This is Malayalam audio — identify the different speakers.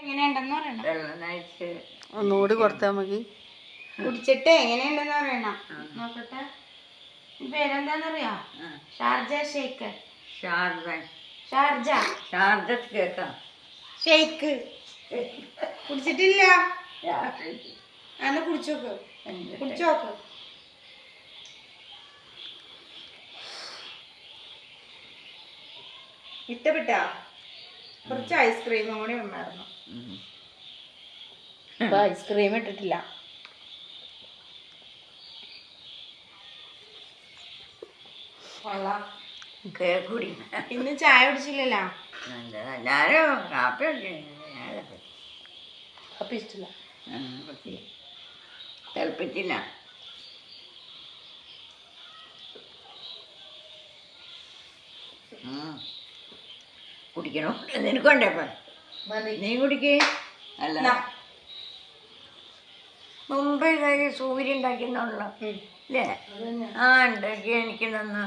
Speaker 1: എങ്ങനെയുണ്ടെന്ന് പറയണം.
Speaker 2: വെള്ളം നനച്ച്
Speaker 3: ഒന്നുകൂടി കൊടുത്താൽ മതി.
Speaker 1: കുടിച്ചിട്ട് എങ്ങനെയുണ്ടെന്ന് പറയണം. നോക്കട്ടെ. പേരെന്താന്നറിയാ? Sharjah shake. ഷാർജ
Speaker 2: കേക്കാം.
Speaker 1: ഷേക്ക് കുടിച്ചിട്ടില്ല. അന്ന് കുടിച്ചോക്ക്. ഇഷ്ടപ്പെട്ടാ? കുറച്ച് ഐസ്ക്രീമും കൂടി ഉണ്ടായിരുന്നു. ഐസ്ക്രീം ഇട്ടിട്ടില്ല. ഇന്ന് ചായ കുടിച്ചില്ലല്ലോ.
Speaker 2: ഞാനും കാപ്പി
Speaker 1: ഇഷ്ടമില്ല.
Speaker 2: തിളപ്പിച്ചില്ല. കുടിക്കണോ? നിനക്കൊണ്ടേ നീ കുടിക്കേ. അല്ല മുമ്പ് സൂര്യ ഉണ്ടാക്കിയെന്നുള്ള അല്ലേ? ഉണ്ടാക്കി എനിക്ക് തന്ന